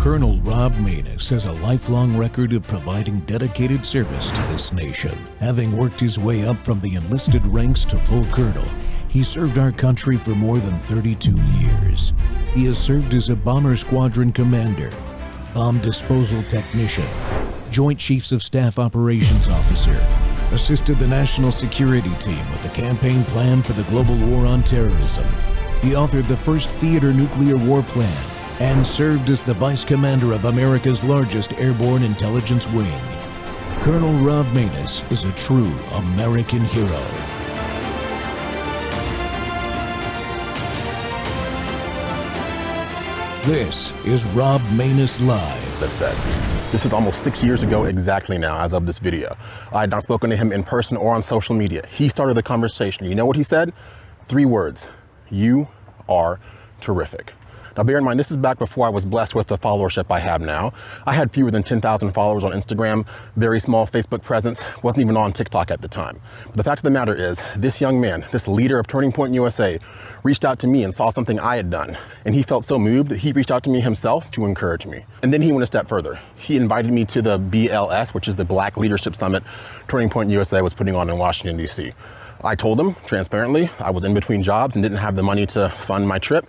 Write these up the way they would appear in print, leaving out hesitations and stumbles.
Colonel Rob Maness has a lifelong record of providing dedicated service to this nation. Having worked his way up from the enlisted ranks to full colonel, he served our country for more than 32 years. He has served as a bomber squadron commander, bomb disposal technician, Joint Chiefs of Staff Operations Officer, assisted the National Security Team with the campaign plan for the global war on terrorism. He authored the first theater nuclear war plan and served as the Vice Commander of America's largest airborne intelligence wing. Colonel Rob Maness is a true American hero. This is Rob Maness Live. That said, this is almost 6 years ago exactly now as of this video. I had not spoken to him in person or on social media. He started the conversation. You know what he said? 3 words. You are terrific. Now bear in mind, this is back before I was blessed with the followership I have now. I had fewer than 10,000 followers on Instagram, very small Facebook presence, wasn't even on TikTok at the time. But the fact of the matter is, this young man, this leader of Turning Point USA, reached out to me and saw something I had done. And he felt so moved that he reached out to me himself to encourage me. And then he went a step further. He invited me to the BLS, which is the Black Leadership Summit Turning Point USA was putting on in Washington, D.C. I told him transparently I was in between jobs and didn't have the money to fund my trip.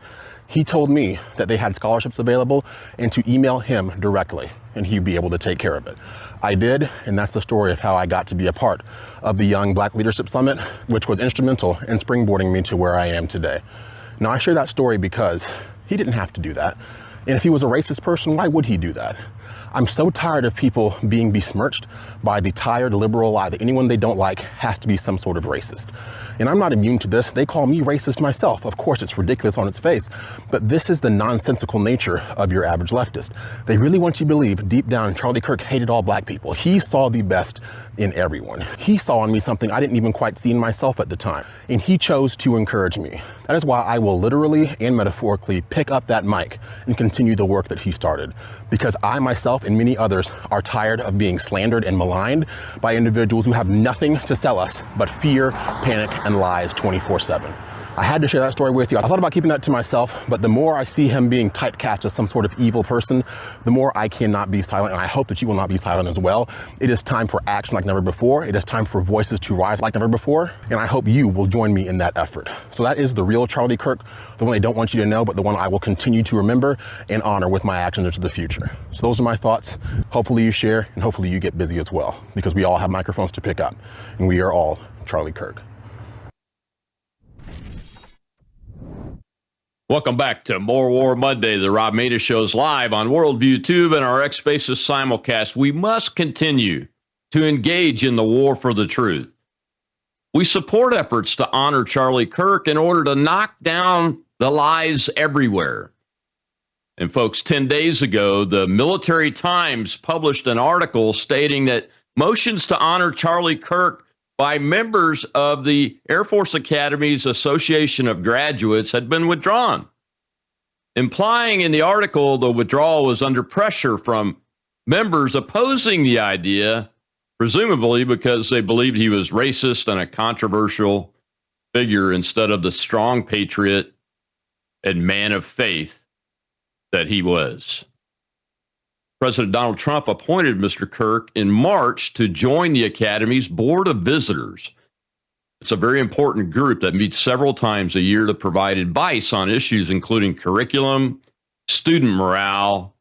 He told me that they had scholarships available and to email him directly and he'd be able to take care of it. I did, and that's the story of how I got to be a part of the Young Black Leadership Summit, which was instrumental in springboarding me to where I am today. Now, I share that story because he didn't have to do that. And if he was a racist person, why would he do that? I'm so tired of people being besmirched by the tired liberal lie that anyone they don't like has to be some sort of racist. And I'm not immune to this. They call me racist myself. Of course, it's ridiculous on its face, but this is the nonsensical nature of your average leftist. They really want you to believe deep down Charlie Kirk hated all black people. He saw the best in everyone. He saw in me something I didn't even quite see in myself at the time. And he chose to encourage me. That is why I will literally and metaphorically pick up that mic and continue the work that he started. Because I myself and many others are tired of being slandered and maligned by individuals who have nothing to sell us but fear, panic, and lies 24/7. I had to share that story with you. I thought about keeping that to myself, but the more I see him being typecast as some sort of evil person, the more I cannot be silent, and I hope that you will not be silent as well. It is time for action like never before. It is time for voices to rise like never before, and I hope you will join me in that effort. So that is the real Charlie Kirk, the one they don't want you to know, but the one I will continue to remember and honor with my actions into the future. So those are my thoughts. Hopefully you share, and hopefully you get busy as well, because we all have microphones to pick up, and we are all Charlie Kirk. Welcome back to More War Monday. The Rob Maness Show is live on Worldview Tube and our X Spaces simulcast. We must continue to engage in the war for the truth. We support efforts to honor Charlie Kirk in order to knock down the lies everywhere. And folks, 10 days ago, the Military Times published an article stating that motions to honor Charlie Kirk by members of the Air Force Academy's Association of Graduates had been withdrawn, implying in the article the withdrawal was under pressure from members opposing the idea, presumably because they believed he was racist and a controversial figure instead of the strong patriot and man of faith that he was. President Donald Trump appointed Mr. Kirk in March to join the Academy's Board of Visitors. It's a very important group that meets several times a year to provide advice on issues including curriculum, student morale,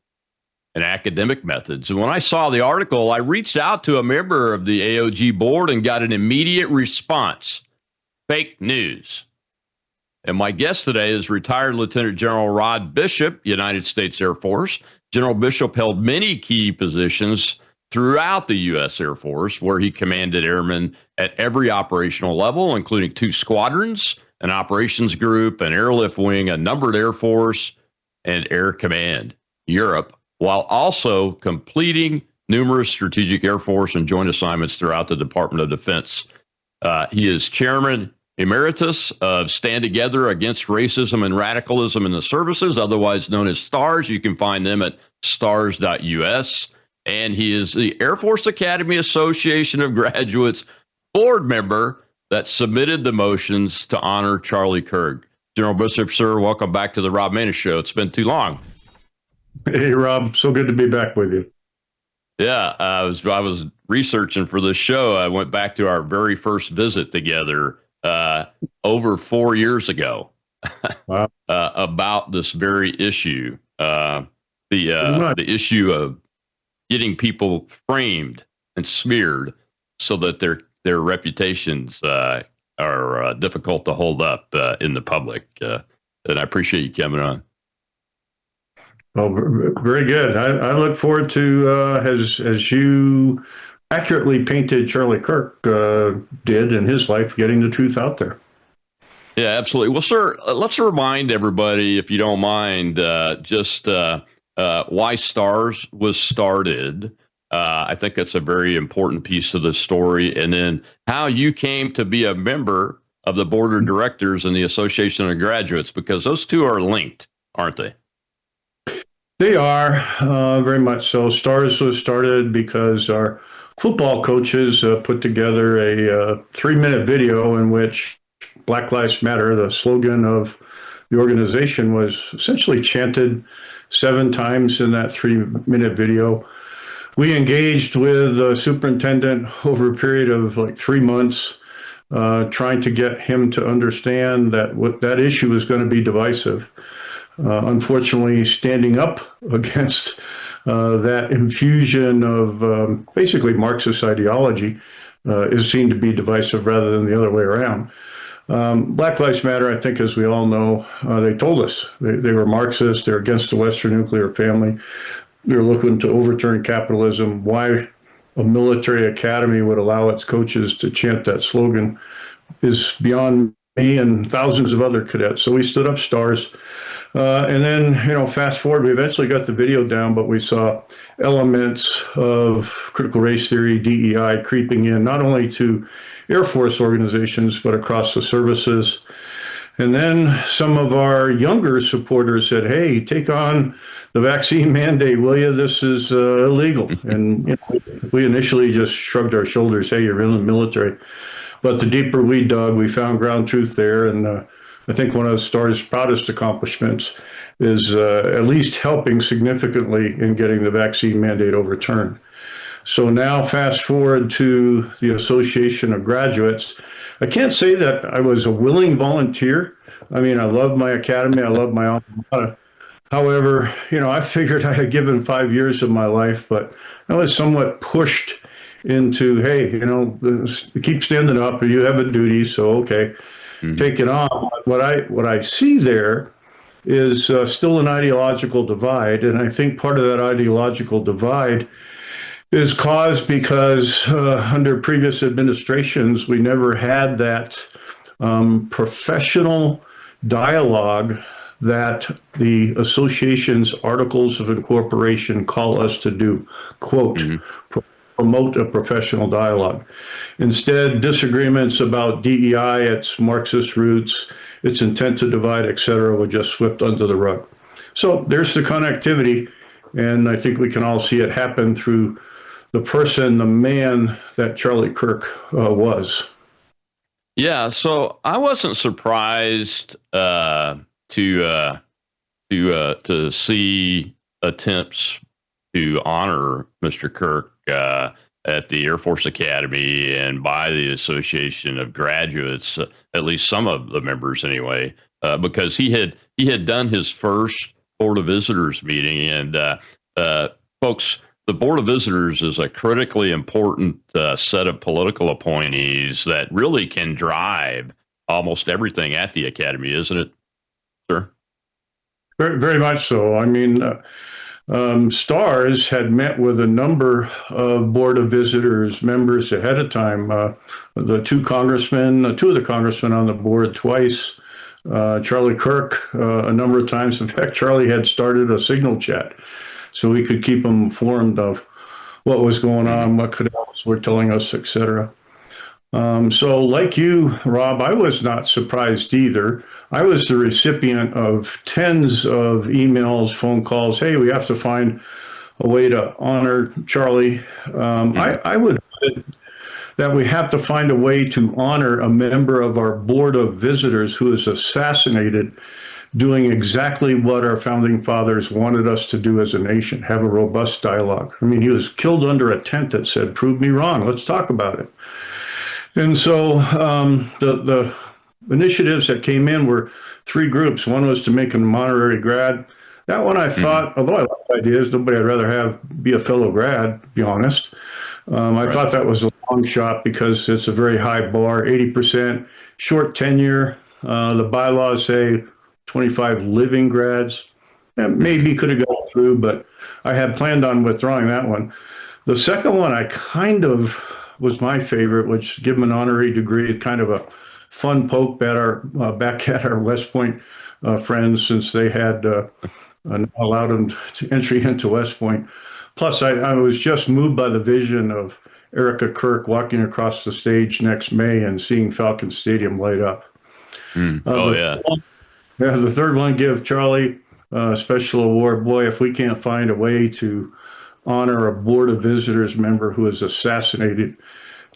and academic methods. And when I saw the article, I reached out to a member of the AOG Board and got an immediate response. Fake news. And my guest today is retired Lieutenant General Rod Bishop, United States Air Force. General Bishop held many key positions throughout the U.S. Air Force, where he commanded airmen at every operational level, including 2 squadrons, an operations group, an airlift wing, a numbered Air Force, and Air Command, Europe, while also completing numerous strategic Air Force and joint assignments throughout the Department of Defense. He is Chairman Emeritus of Stand Together Against Racism and Radicalism in the Services, otherwise known as STARS. You can find them at stars.us. And he is the Air Force Academy Association of Graduates board member that submitted the motions to honor Charlie Kirk. General Bishop, sir, welcome back to the Rob Maness Show. It's been too long. Hey, Rob, so good to be back with you. Yeah, I was researching for this show. I went back to our very first visit together over 4 years ago Wow. about this very issue, Pretty much. the issue of getting people framed and smeared so that their reputations are difficult to hold up in the public. And I appreciate you coming on. Oh, very good. I look forward to, as you accurately painted Charlie Kirk did in his life, getting the truth out there. Yeah, absolutely. Well, sir, let's remind everybody, if you don't mind, just why STARS was started. I think that's a very important piece of the story. And then how you came to be a member of the board of directors and the Association of Graduates, because those two are linked, aren't they? They are very much so. STARS was started because our football coaches put together a 3-minute video in which Black Lives Matter, the slogan of the organization, was essentially chanted 7 times in that 3-minute video. We engaged with the superintendent over a period of like 3 months, trying to get him to understand that that issue is going to be divisive. Unfortunately, standing up against that infusion of basically Marxist ideology is seen to be divisive rather than the other way around. Black Lives Matter, I think, as we all know, they told us they were Marxists. They're against the Western nuclear family. They're looking to overturn capitalism. Why a military academy would allow its coaches to chant that slogan is beyond me and thousands of other cadets. So we stood up STARS. And then, fast forward, we eventually got the video down, but we saw elements of critical race theory, DEI, creeping in, not only to Air Force organizations, but across the services. And then some of our younger supporters said, hey, take on the vaccine mandate, will you? This is illegal. And we initially just shrugged our shoulders, hey, you're in the military. But the deeper we dug, we found ground truth there. And I think one of STAR's proudest accomplishments is at least helping significantly in getting the vaccine mandate overturned. So now fast forward to the Association of Graduates. I can't say that I was a willing volunteer. I mean, I love my academy. I love my alma mater. However, I figured I had given 5 years of my life, but I was somewhat pushed into, hey, keep standing up. You have a duty, so okay. Take it on. What I see there is still an ideological divide, and I think part of that ideological divide is caused because under previous administrations we never had that professional dialogue that the association's articles of incorporation call us to do. Quote. Promote a professional dialogue. Instead, disagreements about DEI, its Marxist roots, its intent to divide, et cetera, were just swept under the rug. So there's the connectivity, and I think we can all see it happen through the person, the man that Charlie Kirk was. Yeah, so I wasn't surprised to see attempts to honor Mr. Kirk at the Air Force Academy and by the Association of Graduates, at least some of the members anyway, because he had done his first Board of Visitors meeting. And folks, the Board of Visitors is a critically important set of political appointees that really can drive almost everything at the Academy, isn't it, sir? Very, very much so. I mean, STARS had met with a number of Board of Visitors members ahead of time. The two of the congressmen on the board twice, Charlie Kirk a number of times. In fact, Charlie had started a signal chat so we could keep them informed of what was going on, what cadets were telling us, et cetera. So like you, Rob, I was not surprised either. I was the recipient of tens of emails, phone calls. Hey, we have to find a way to honor Charlie. I would say that we have to find a way to honor a member of our Board of Visitors who was assassinated doing exactly what our founding fathers wanted us to do as a nation, have a robust dialogue. I mean, he was killed under a tent that said, "Prove me wrong, let's talk about it." And so the initiatives that came in were three groups. One was to make him an honorary grad. That one I thought, although I like ideas, nobody I'd rather have be a fellow grad, to be honest. I thought that was a long shot because it's a very high bar, 80%, short tenure. The bylaws say 25 living grads. And maybe could have gone through, but I had planned on withdrawing that one. The second one I kind of was my favorite, which give him an honorary degree, kind of a fun poke at our back at our West Point friends, since they had allowed him to entry into West Point. Plus, I was just moved by the vision of Erica Kirk walking across the stage next May and seeing Falcon Stadium light up. The third one, give Charlie a special award. Boy, if we can't find a way to honor a Board of Visitors member who was assassinated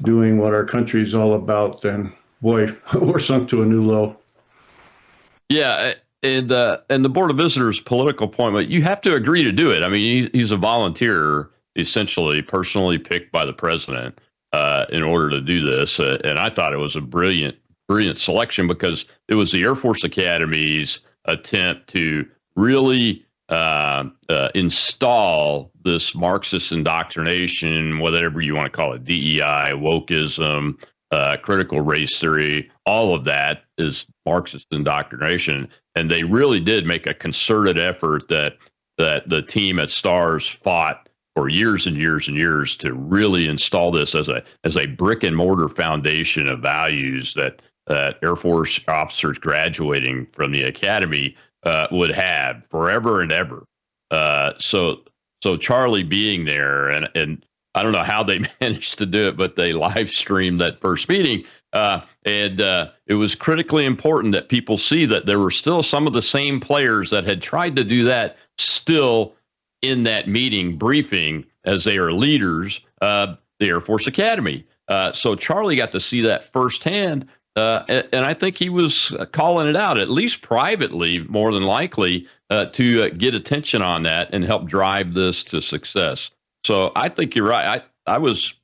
doing what our country is all about, then boy, we're sunk to a new low. Yeah, and the Board of Visitors political appointment, you have to agree to do it. I mean, he's a volunteer, essentially personally picked by the president in order to do this. And I thought it was a brilliant selection because it was the Air Force Academy's attempt to really install this Marxist indoctrination, whatever you want to call it, DEI, wokeism, critical race theory, all of that is Marxist indoctrination. And they really did make a concerted effort that the team at STARS fought for years and years and years to really install this as a brick and mortar foundation of values that Air Force officers graduating from the academy would have forever and ever. So Charlie being there, and I don't know how they managed to do it, but they live streamed that first meeting. And it was critically important that people see that there were still some of the same players that had tried to do that still in that meeting briefing as they are leaders of the Air Force Academy. So Charlie got to see that firsthand. And I think he was calling it out, at least privately, more than likely, to get attention on that and help drive this to success. So I think you're right. I was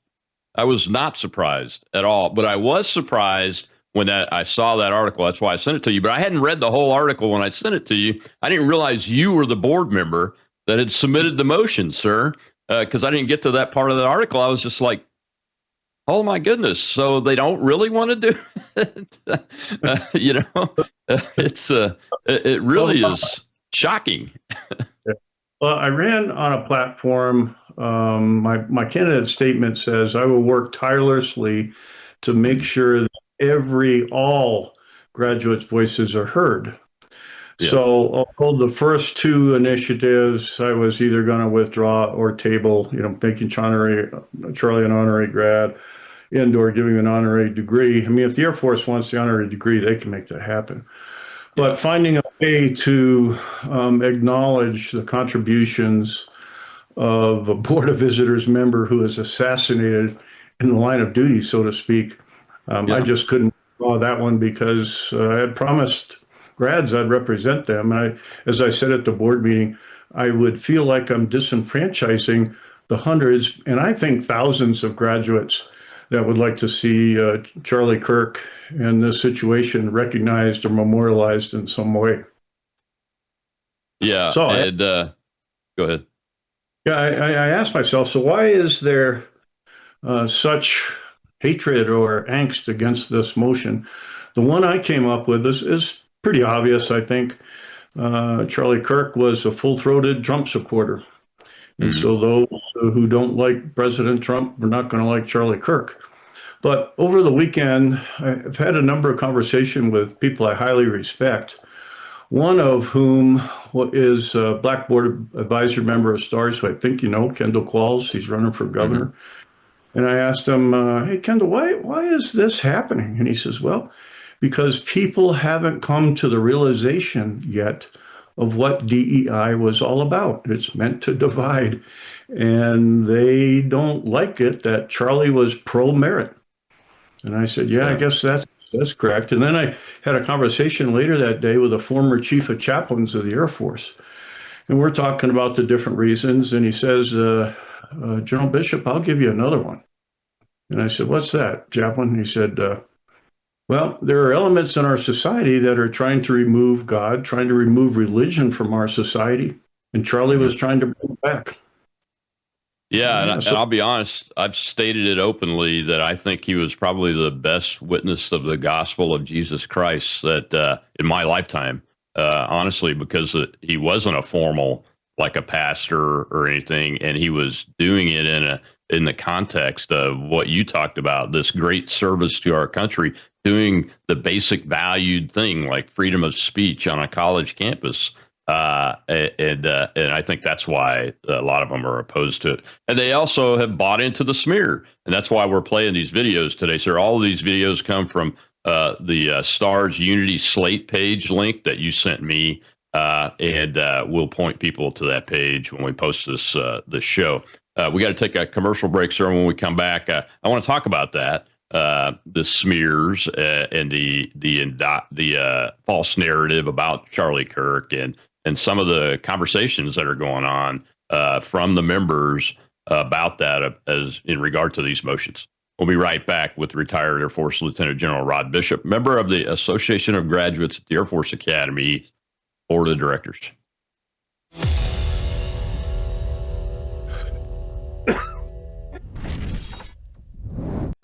not surprised at all, but I was surprised when I saw that article. That's why I sent it to you. But I hadn't read the whole article when I sent it to you. I didn't realize you were the board member that had submitted the motion, sir, because I didn't get to that part of the article. I was just like, oh my goodness! So they don't really want to do it. It really is shocking. Well, I ran on a platform. My candidate statement says, "I will work tirelessly to make sure that all graduates' voices are heard." Yeah. So of the first two initiatives, I was either going to withdraw or table, making Charlie an honorary grad and/or giving an honorary degree. I mean, if the Air Force wants the honorary degree, they can make that happen. But finding a way to acknowledge the contributions of a Board of Visitors member who was assassinated in the line of duty, so to speak, I just couldn't draw that one because I had promised grads I'd represent them. And as I said at the board meeting, I would feel like I'm disenfranchising the hundreds and I think thousands of graduates that would like to see Charlie Kirk and this situation recognized or memorialized in some way. Yeah. So go ahead. Yeah, I asked myself, so why is there such hatred or angst against this motion? The one I came up with is pretty obvious, I think. Charlie Kirk was a full-throated Trump supporter. And so those who don't like President Trump are not going to like Charlie Kirk. But over the weekend, I've had a number of conversations with people I highly respect, one of whom is a Black Board Advisor member of STARS, who I think you know, Kendall Qualls. He's running for governor. And I asked him, hey, Kendall, why is this happening? And he says, well, because people haven't come to the realization yet of what DEI was all about. It's meant to divide. And they don't like it that Charlie was pro-merit. And I said, yeah, I guess that's That's correct. And then I had a conversation later that day with a former chief of chaplains of the Air Force. And we're talking about the different reasons. And he says, General Bishop, I'll give you another one. And I said, what's that, Chaplain? And he said, well, there are elements in our society that are trying to remove God, trying to remove religion from our society. And Charlie was trying to bring it back. Yeah, and I'll be honest, I've stated it openly that I think he was probably the best witness of the gospel of Jesus Christ that in my lifetime, honestly, because he wasn't a formal, like a pastor or anything, and he was doing it in the context of what you talked about, this great service to our country, doing the basic valued thing like freedom of speech on a college campus. And I think that's why a lot of them are opposed to it. And they also have bought into the smear. And that's why we're playing these videos today. So all of these videos come from the Stars Unity Slate page link that you sent me. And we'll point people to that page when we post this show. We got to take a commercial break, sir. When we come back, I want to talk about that. The smears and the false narrative about Charlie Kirk and some of the conversations that are going on from the members about that as in regard to these motions. We'll be right back with retired Air Force Lieutenant General Rod Bishop, member of the Association of Graduates at the Air Force Academy Board of Directors.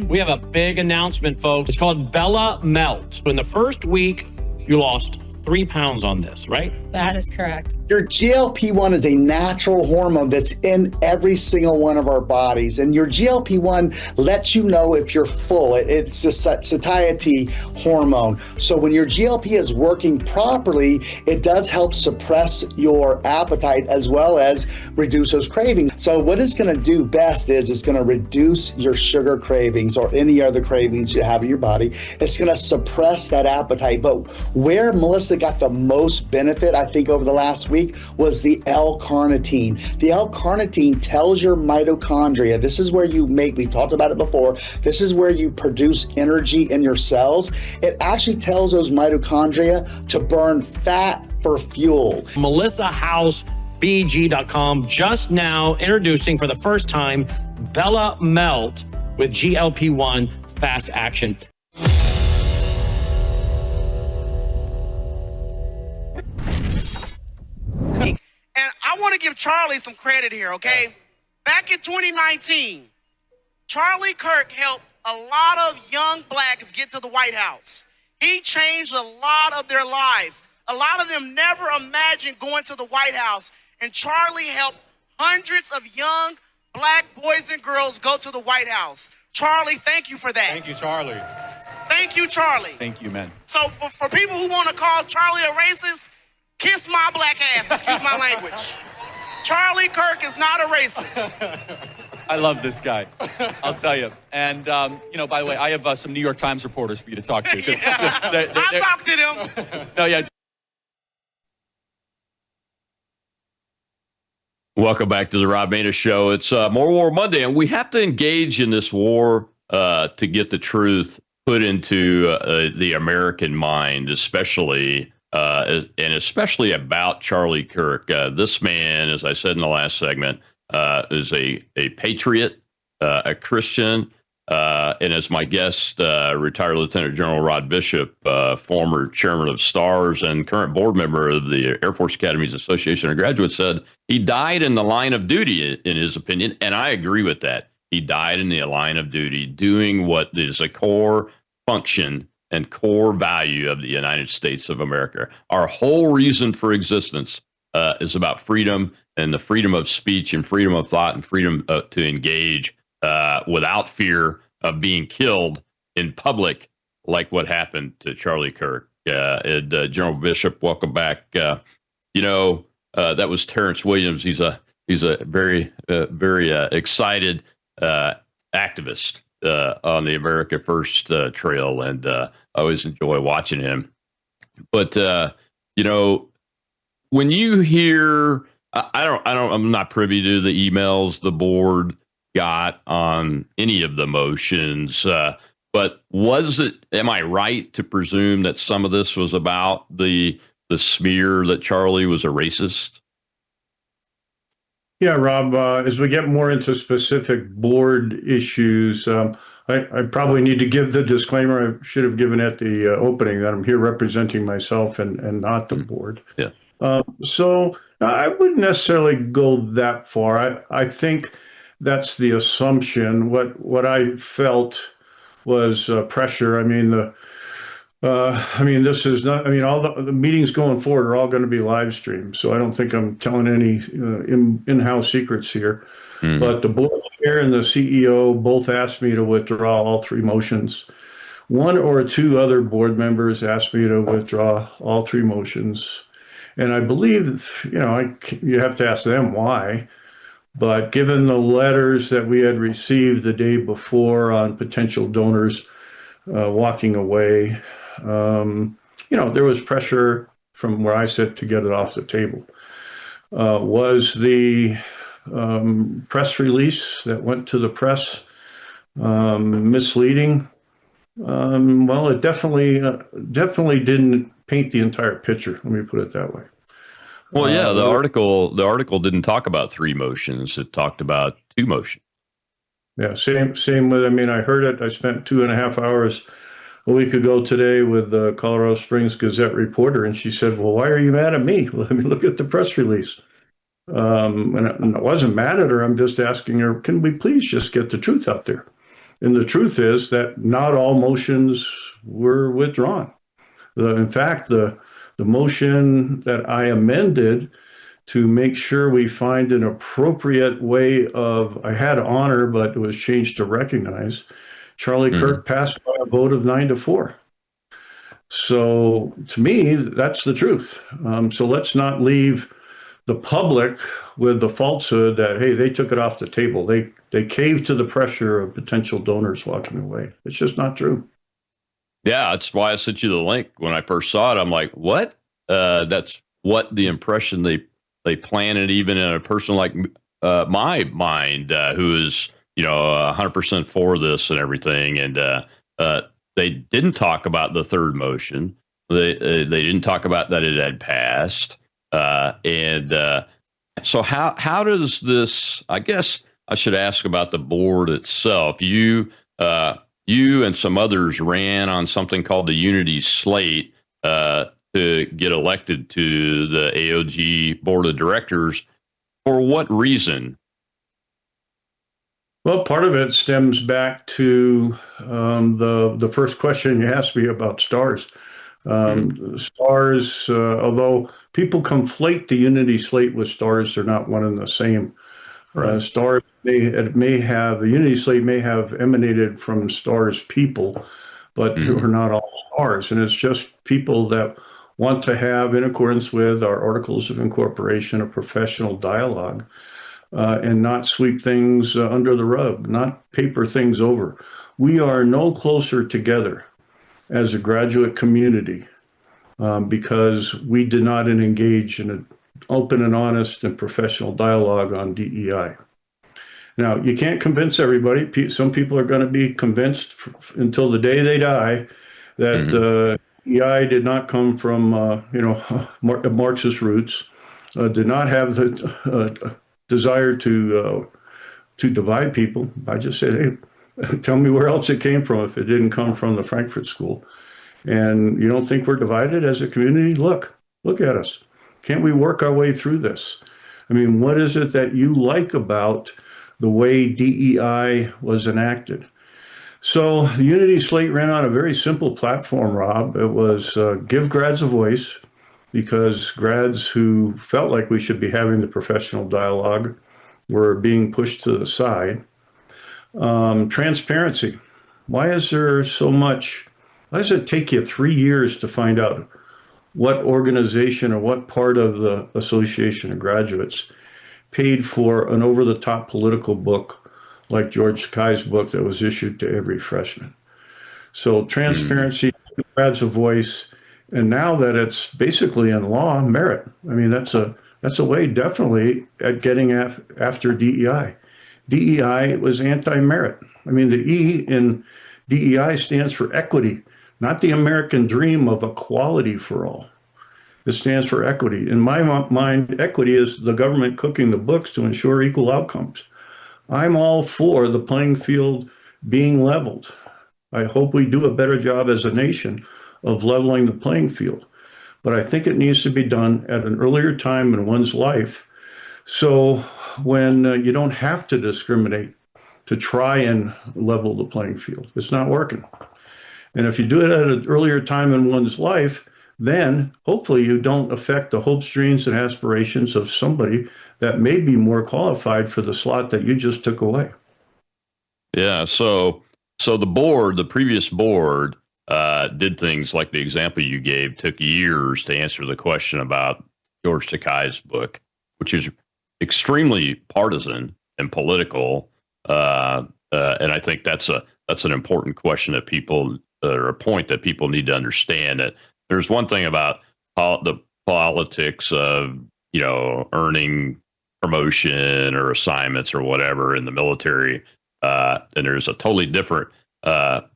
We have a big announcement, folks. It's called Bella Melt. In the first week, you lost 3 pounds on this, right? That is correct. Your GLP-1 is a natural hormone that's in every single one of our bodies. And your GLP-1 lets you know if you're full. It's a satiety hormone. So when your GLP is working properly, it does help suppress your appetite as well as reduce those cravings. So what it's going to do best is it's going to reduce your sugar cravings or any other cravings you have in your body. It's going to suppress that appetite. But where Melissa got the most benefit, I think, over the last week was the L-carnitine. The L-carnitine tells your mitochondria, this is where you make, we talked about it before, this is where you produce energy in your cells. It actually tells those mitochondria to burn fat for fuel. MelissaHouseBG.com just now introducing for the first time Bella Melt with GLP-1 fast action. And I want to give Charlie some credit here, okay? Back in 2019, Charlie Kirk helped a lot of young blacks get to the White House. He changed a lot of their lives. A lot of them never imagined going to the White House, and Charlie helped hundreds of young black boys and girls go to the White House. Charlie, thank you for that. Thank you, Charlie. Thank you, Charlie. Thank you, man. So for people who want to call Charlie a racist, kiss my black ass, excuse my language. Charlie Kirk is not a racist. I love this guy, I'll tell you. And, you know, by the way, I have some New York Times reporters for you to talk to. I talked to them. No, yeah. Welcome back to the Rob Maness Show. It's More War Monday, and we have to engage in this war to get the truth put into the American mind, especially about Charlie Kirk. This man, as I said in the last segment, is a patriot, a Christian, and as my guest, retired Lieutenant General Rod Bishop, former chairman of STARS and current board member of the Air Force Academy's Association of Graduates, said he died in the line of duty, in his opinion, and I agree with that. He died in the line of duty, doing what is a core function and core value of the United States of America. Our whole reason for existence is about freedom and the freedom of speech and freedom of thought and freedom to engage without fear of being killed in public, like what happened to Charlie Kirk. General Bishop, welcome back. That was Terrence Williams. He's a very excited activist on the America First trail, and I always enjoy watching him. But when you hear, I'm not privy to the emails the board got on any of the motions, But am I right to presume that some of this was about the smear that Charlie was a racist? Yeah, Rob, as we get more into specific board issues, I probably need to give the disclaimer I should have given at the opening that I'm here representing myself and not the board. Yeah. So I wouldn't necessarily go that far. I think that's the assumption. What I felt was pressure. This is not. All the meetings going forward are all going to be live streamed. So I don't think I'm telling any in-house secrets here. Mm-hmm. But the board chair and the CEO both asked me to withdraw all three motions. One or two other board members asked me to withdraw all three motions. And I believe, you have to ask them why. But given the letters that we had received the day before on potential donors walking away, there was pressure from where I sit to get it off the table. Was the press release that went to the press misleading? Well, it definitely didn't paint the entire picture. Let me put it that way. Well, yeah, the article didn't talk about three motions. It talked about two motions. Yeah, same with. I heard it. I spent 2.5 hours a week ago today with the Colorado Springs Gazette reporter, and she said, "Well, why are you mad at me? Let me look at the press release." And I wasn't mad at her. I'm just asking her, can we please just get the truth out there? And the truth is that not all motions were withdrawn. In fact, the motion that I amended to make sure we find an appropriate way of, I had honor, but it was changed to recognize, Charlie Kirk passed by a vote of 9-4. So to me, that's the truth. So let's not leave the public with the falsehood that, hey, they took it off the table. They caved to the pressure of potential donors walking away. It's just not true. Yeah, that's why I sent you the link. When I first saw it, I'm like, what? That's what the impression they planted even in a person like my mind, who is, 100% for this and everything. And they didn't talk about the third motion. They didn't talk about that it had passed. So how does this, I guess I should ask about the board itself. You and some others ran on something called the Unity Slate to get elected to the AOG Board of Directors. For what reason? Well, part of it stems back to the first question you asked me about stars. Stars, although people conflate the Unity Slate with stars, they're not one and the same. Right. Stars the Unity Slate may have emanated from stars people, but we're not all stars. And it's just people that want to have, in accordance with our Articles of Incorporation, a professional dialogue, and not sweep things under the rug, not paper things over. We are no closer together as a graduate community because we did not engage in an open and honest and professional dialogue on DEI. Now, you can't convince everybody. Some people are going to be convinced until the day they die that DEI did not come from Marxist roots, did not have the desire to divide people. I just said, hey, tell me where else it came from if it didn't come from the Frankfurt School. And you don't think we're divided as a community? Look at us. Can't we work our way through this? What is it that you like about the way DEI was enacted? So the Unity Slate ran on a very simple platform, Rob. It was give grads a voice, because grads who felt like we should be having the professional dialogue were being pushed to the side. Transparency. Why does it take you 3 years to find out what organization or what part of the Association of Graduates paid for an over-the-top political book like George Takei's book that was issued to every freshman? So transparency, grads a voice, and now that it's basically in law, merit. That's a way definitely at getting after DEI. DEI was anti-merit. The E in DEI stands for equity, not the American dream of equality for all. It stands for equity. In my mind, equity is the government cooking the books to ensure equal outcomes. I'm all for the playing field being leveled. I hope we do a better job as a nation of leveling the playing field. But I think it needs to be done at an earlier time in one's life. So when you don't have to discriminate to try and level the playing field, it's not working. And if you do it at an earlier time in one's life, then hopefully you don't affect the hopes, dreams, and aspirations of somebody that may be more qualified for the slot that you just took away. Yeah. So the previous board, did things like the example you gave, took years to answer the question about George Takei's book, which is extremely partisan and political. And I think that's an important question that people, or a point that people need to understand, that there's one thing about the politics of, earning promotion or assignments or whatever in the military. And there's a totally different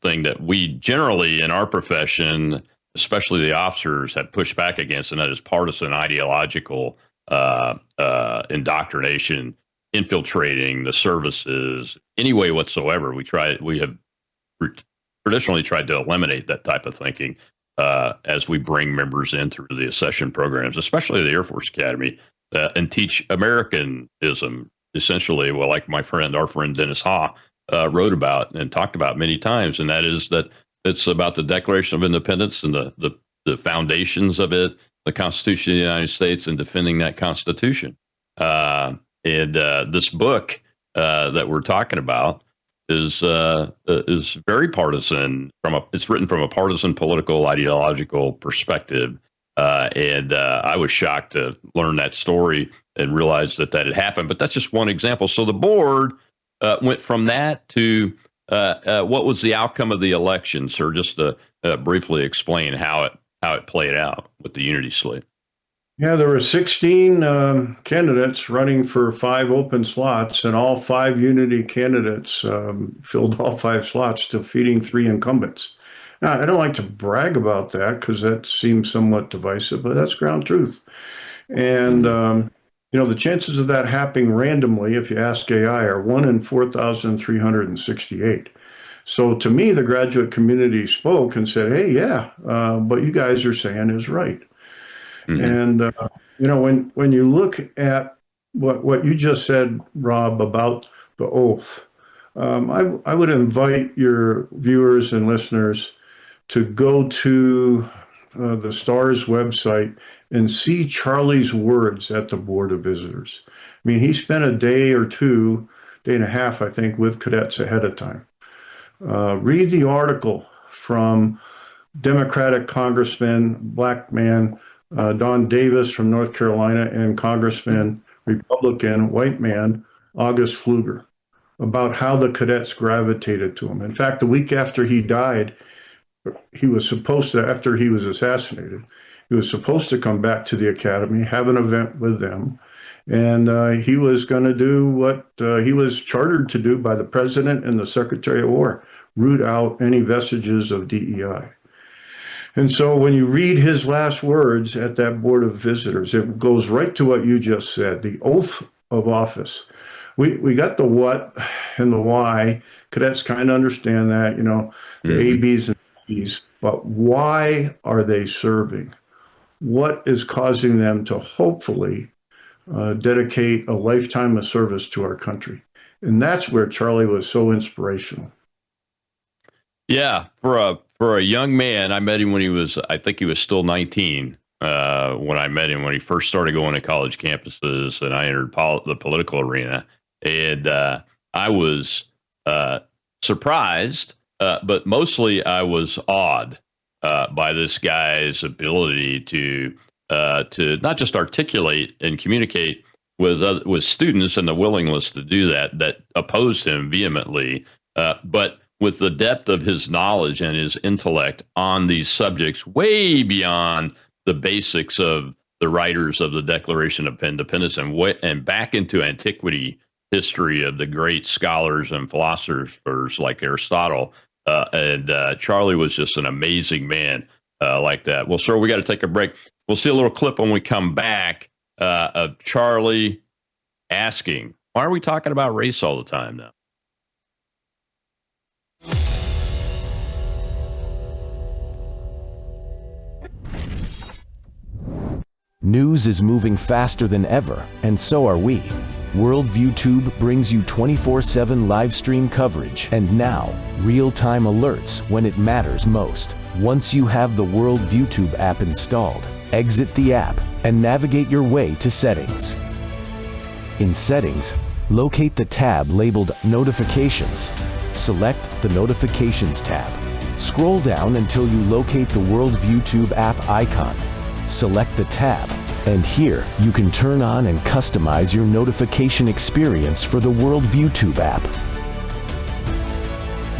thing that we generally in our profession, especially the officers, have pushed back against, and that is partisan ideological indoctrination, infiltrating the services any way whatsoever. We have traditionally tried to eliminate that type of thinking as we bring members in through the accession programs, especially the Air Force Academy, and teach Americanism, essentially, well, like our friend Dennis Ha wrote about and talked about many times, and that is that it's about the Declaration of Independence and the foundations of it, the Constitution of the United States, and defending that Constitution. And this book that we're talking about is very partisan. It's written from a partisan, political, ideological perspective. And I was shocked to learn that story and realize that had happened. But that's just one example. So the board went from that to what was the outcome of the election, sir? Just to briefly explain how it played out with the unity slate. Yeah, there were 16 candidates running for 5 open slots, and all 5 unity candidates filled all 5 slots, defeating 3 incumbents. Now, I don't like to brag about that because that seems somewhat divisive, but that's ground truth. And, the chances of that happening randomly, if you ask AI, are 1 in 4,368. So to me, the graduate community spoke and said, hey, yeah, what you guys are saying is right. Mm-hmm. And, when you look at what you just said, Rob, about the oath, I would invite your viewers and listeners to go to the STARS website and see Charlie's words at the Board of Visitors. I mean, he spent a day or two, day and a half, I think, with cadets ahead of time. Read the article from Democratic Congressman, black man, Don Davis from North Carolina, and Congressman, Republican, white man, August Pfluger, about how the cadets gravitated to him. In fact, the week after he died, after he was assassinated, he was supposed to come back to the academy, have an event with them, and he was going to do what he was chartered to do by the president and the Secretary of War, root out any vestiges of DEI. And so when you read his last words at that Board of Visitors, it goes right to what you just said, the oath of office. We got the what and the why. Cadets kind of understand that, the A, B's, and C's, but why are they serving? What is causing them to hopefully dedicate a lifetime of service to our country? And that's where Charlie was so inspirational. Yeah, for a young man, I met him when I think he was still 19 when I met him, when he first started going to college campuses, and I entered the political arena. And I was surprised, but mostly I was awed by this guy's ability to not just articulate and communicate with students, and the willingness to do that opposed him vehemently, but with the depth of his knowledge and his intellect on these subjects, way beyond the basics of the writers of the Declaration of Independence, and back into antiquity history of the great scholars and philosophers like Aristotle. And Charlie was just an amazing man like that. Well, sir, we got to take a break. We'll see a little clip when we come back of Charlie asking, why are we talking about race all the time now? News is moving faster than ever, and so are we. Worldview Tube brings you 24/7 live stream coverage and now real-time alerts when it matters most. Once you have the Worldview Tube app installed, exit the app and navigate your way to Settings. In Settings, locate the tab labeled Notifications. Select the Notifications tab. Scroll down until you locate the Worldview Tube app icon. Select the tab, and here you can turn on and customize your notification experience for the Worldview Tube app.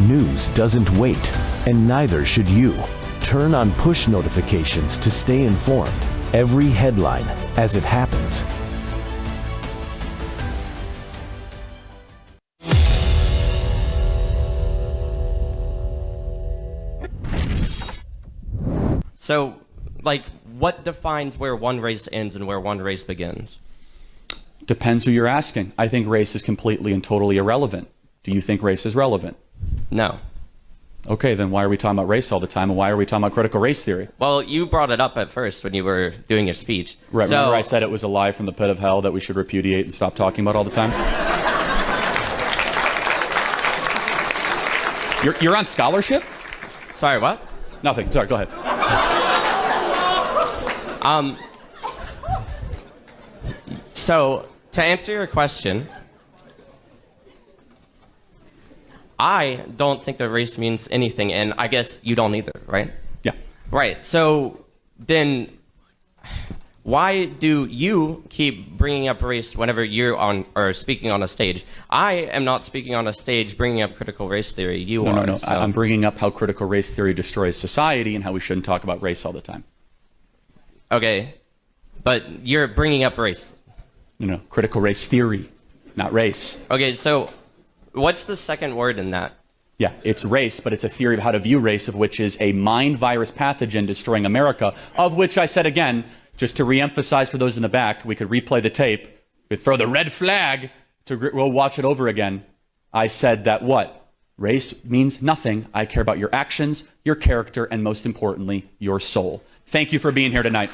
News doesn't wait, and neither should you. Turn on push notifications to stay informed. Every headline as it happens. So, like, what defines where one race ends and where one race begins? Depends who you're asking. I think race is completely and totally irrelevant. Do you think race is relevant? No. Okay, then why are we talking about race all the time, and why are we talking about critical race theory? Well, you brought it up at first when you were doing your speech. Right, so, remember I said it was a lie from the pit of hell that we should repudiate and stop talking about all the time? You're on scholarship? Sorry, what? Nothing. Sorry, go ahead. So, to answer your question, I don't think that race means anything, and I guess you don't either, right? Yeah. Right. So, then why do you keep bringing up race whenever you're on or speaking on a stage? I am not speaking on a stage bringing up critical race theory. You are. No. So. I'm bringing up how critical race theory destroys society and how we shouldn't talk about race all the time. Okay, but you're bringing up race. No, critical race theory, not race. Okay, so what's the second word in that? Yeah, it's race, but it's a theory of how to view race, of which is a mind virus pathogen destroying America, of which I said again, just to reemphasize for those in the back, we could replay the tape, we'd throw the red flag, we'll watch it over again. I said that what? Race means nothing. I care about your actions, your character, and most importantly, your soul. Thank you for being here tonight.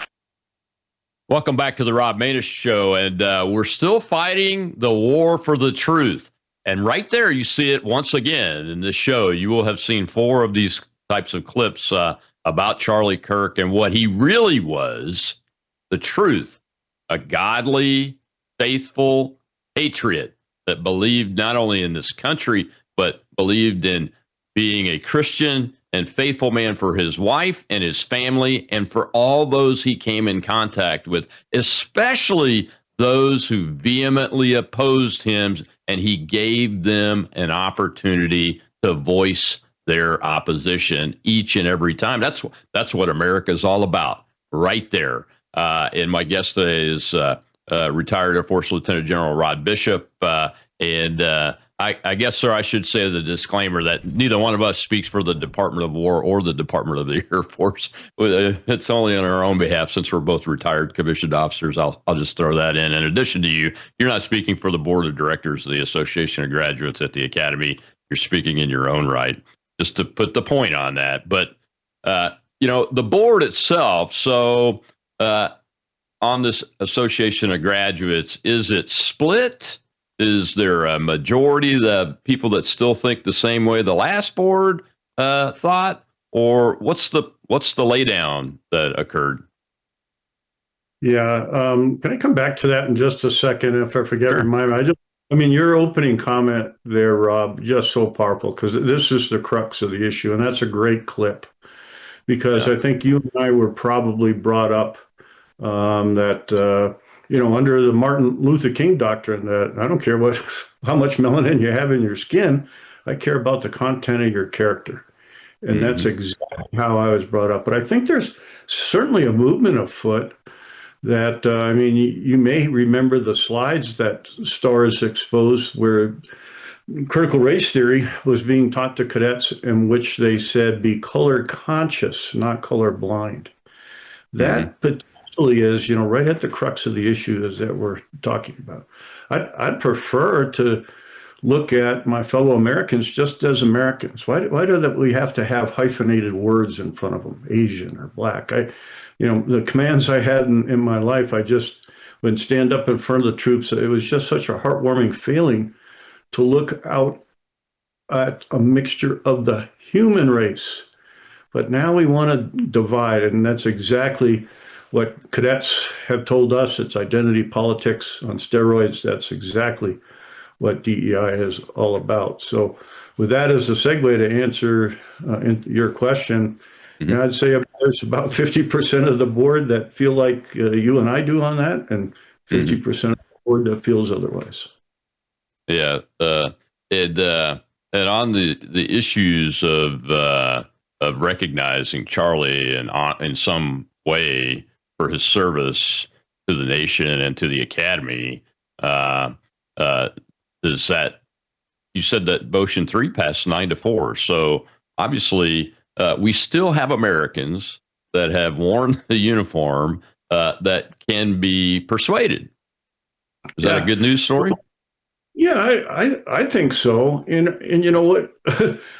Welcome back to the Rob Maness Show, and we're still fighting the war for the truth. And right there, you see it once again in this show. You will have seen 4 of these types of clips about Charlie Kirk and what he really was, the truth, a godly, faithful patriot that believed not only in this country, but believed in being a Christian and faithful man for his wife and his family and for all those he came in contact with, especially those who vehemently opposed him, and he gave them an opportunity to voice their opposition each and every time. That's what America is all about, right there. And my guest today is retired Air Force Lieutenant General Rod Bishop. I guess, sir, I should say the disclaimer that neither one of us speaks for the Department of War or the Department of the Air Force. It's only on our own behalf, since we're both retired commissioned officers. I'll just throw that in. In addition to you're not speaking for the Board of Directors of the Association of Graduates at the Academy. You're speaking in your own right, just to put the point on that. But, the board itself, so on this Association of Graduates, is it split? Is there a majority of the people that still think the same way the last board thought, or what's the laydown that occurred? Yeah, can I come back to that in just a second? If I forget, Sure. remind me. Your opening comment there, Rob, just so powerful, because this is the crux of the issue, and that's a great clip, because I think you and I were probably brought up that. Under the Martin Luther King doctrine, that I don't care how much melanin you have in your skin, I care about the content of your character. And that's exactly how I was brought up. But I think there's certainly a movement afoot that, you may remember the slides that Stars exposed where critical race theory was being taught to cadets, in which they said be color conscious, not color blind. That potentially is, right at the crux of the issue that we're talking about. I'd prefer to look at my fellow Americans just as Americans. Why do we have to have hyphenated words in front of them, Asian or black? The commands I had in my life, I just would stand up in front of the troops. It was just such a heartwarming feeling to look out at a mixture of the human race. But now we want to divide, and that's exactly what cadets have told us. It's identity politics on steroids. That's exactly what DEI is all about. So with that as a segue to answer your question, I'd say there's about 50% of the board that feel like you and I do on that, and 50% of the board that feels otherwise. Yeah. And on the issues of recognizing Charlie in some way for his service to the nation and to the academy, is that you said that motion 3 passed 9-4. So obviously, we still have Americans that have worn the uniform that can be persuaded. Is that a good news story? Yeah, I think so. And you know what?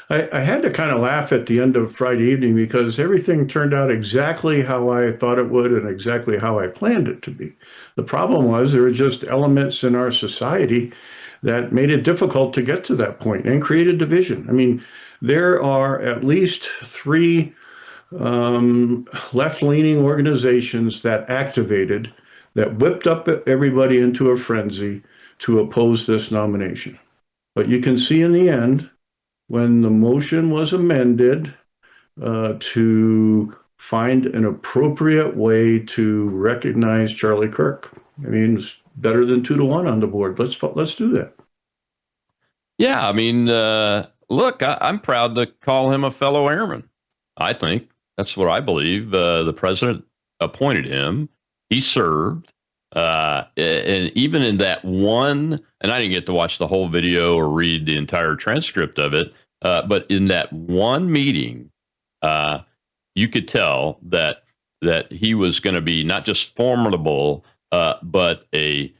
I had to kind of laugh at the end of Friday evening, because everything turned out exactly how I thought it would and exactly how I planned it to be. The problem was there were just elements in our society that made it difficult to get to that point and created division. I mean, there are at least 3 left-leaning organizations that activated, that whipped up everybody into a frenzy to oppose this nomination. But you can see in the end, when the motion was amended to find an appropriate way to recognize Charlie Kirk. I mean, it's better than 2-1 on the board. Let's do that. Yeah, I mean, look, I'm proud to call him a fellow airman. I think that's what I believe. The president appointed him. He served. And even in that one, and I didn't get to watch the whole video or read the entire transcript of it, but in that one meeting, you could tell that he was going to be not just formidable, but a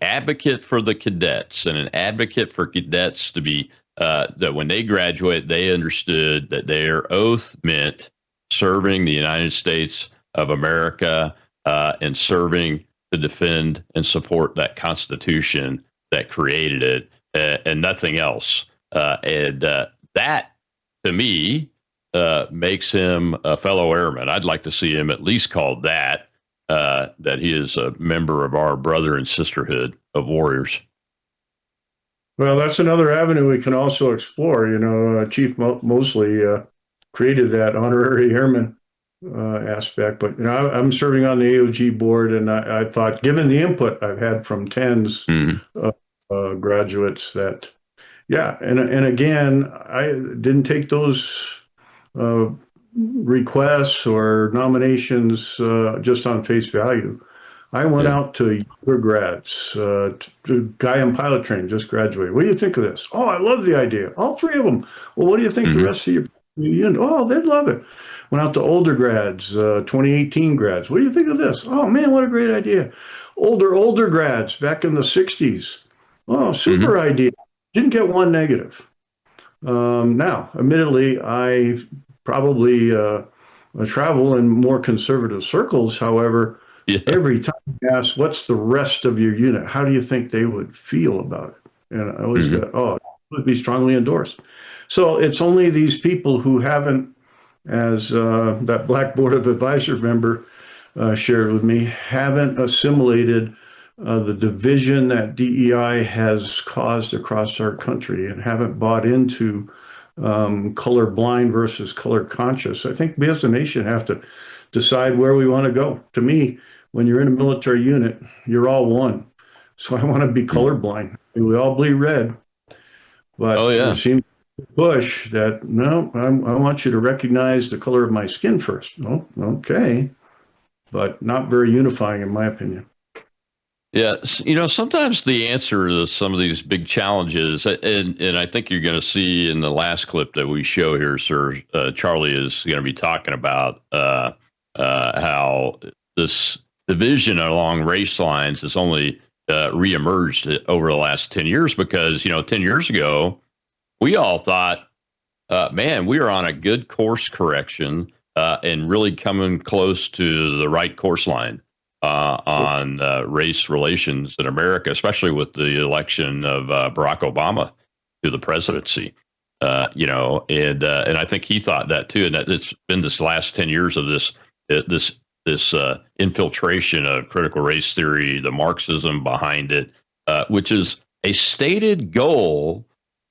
advocate for the cadets, and an advocate for cadets to be that when they graduate, they understood that their oath meant serving the United States of America and serving to defend and support that Constitution that created it, and nothing else. And that, to me, makes him a fellow airman. I'd like to see him at least called that he is a member of our brother and sisterhood of warriors. Well, that's another avenue we can also explore. Chief Mosley created that honorary airman aspect, but I'm serving on the AOG board, and I thought, given the input I've had from tens of graduates, that and again, I didn't take those requests or nominations just on face value. I went out to younger grads, guy in pilot training just graduated. What do you think of this? Oh, I love the idea. All 3 of them. Well, what do you think the rest of your unit? Oh, they'd love it. Went out to older grads, 2018 grads. What do you think of this? Oh, man, what a great idea. Older grads back in the 60s. Oh, super idea. Didn't get one negative. Now, admittedly, I probably travel in more conservative circles. However, every time you ask, what's the rest of your unit? How do you think they would feel about it? And I always go, it would be strongly endorsed. So it's only these people who haven't, as that Black Board of Advisors member shared with me, haven't assimilated the division that DEI has caused across our country, and haven't bought into color blind versus color conscious. I think we as a nation have to decide where we want to go. To me, when you're in a military unit, you're all one. So I want to be colorblind. We all bleed red. But there seems to push that, no, I want you to recognize the color of my skin first. Oh, okay. But not very unifying, in my opinion. Yeah, sometimes the answer to some of these big challenges, and I think you're going to see in the last clip that we show here, sir, Charlie is going to be talking about how this division along race lines has only reemerged over the last 10 years because, 10 years ago, we all thought, man, we are on a good course correction and really coming close to the right course line. On race relations in America, especially with the election of Barack Obama to the presidency, and I think he thought that too. And that it's been this last 10 years of this infiltration of critical race theory, the Marxism behind it, which is a stated goal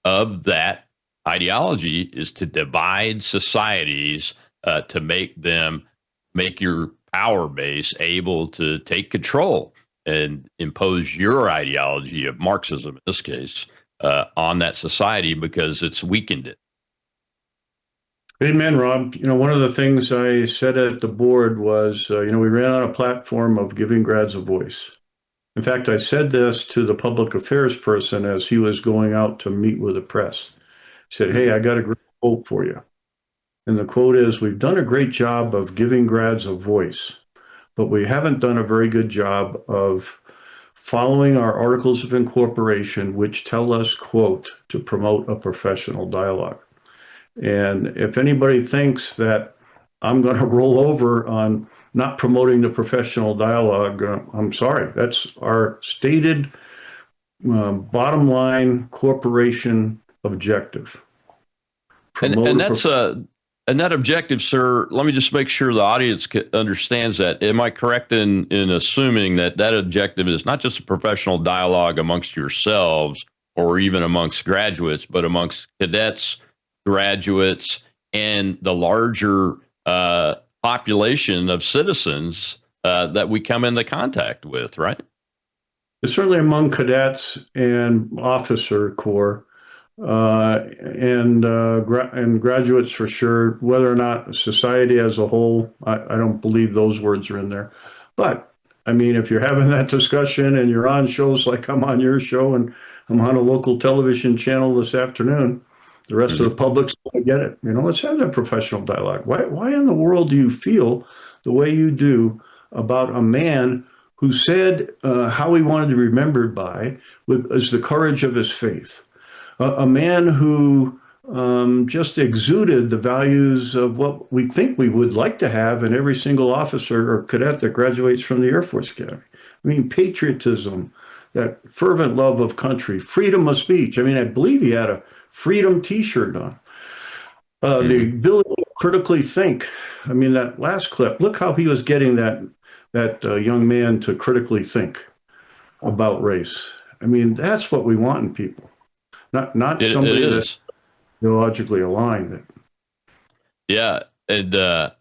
of that ideology is to divide societies to make your power base able to take control and impose your ideology of Marxism, in this case, on that society because it's weakened it. Amen, Rob. One of the things I said at the board was, we ran on a platform of giving grads a voice. In fact, I said this to the public affairs person as he was going out to meet with the press. He said, hey, I got a great quote for you. And the quote is, we've done a great job of giving grads a voice, but we haven't done a very good job of following our articles of incorporation, which tell us, quote, to promote a professional dialogue. And if anybody thinks that I'm going to roll over on not promoting the professional dialogue, I'm sorry. That's our stated bottom line corporation objective. And that objective, sir, let me just make sure the audience understands that. Am I correct in assuming that objective is not just a professional dialogue amongst yourselves or even amongst graduates, but amongst cadets, graduates, and the larger population of citizens that we come into contact with, right? It's certainly among cadets and officer corps. And graduates for sure. Whether or not society as a whole, I don't believe those words are in there. But I mean, if you're having that discussion and you're on shows like I'm on your show and I'm on a local television channel this afternoon, the rest of the public's going to get it. Let's have that professional dialogue. Why in the world do you feel the way you do about a man who said how he wanted to be remembered by was the courage of his faith? A man who just exuded the values of what we think we would like to have in every single officer or cadet that graduates from the Air Force Academy. I mean, patriotism, that fervent love of country, freedom of speech. I mean, I believe he had a freedom T-shirt on. The ability to critically think. I mean, that last clip, look how he was getting that young man to critically think about race. I mean, that's what we want in people. Not somebody that's ideologically aligned. Yeah, and I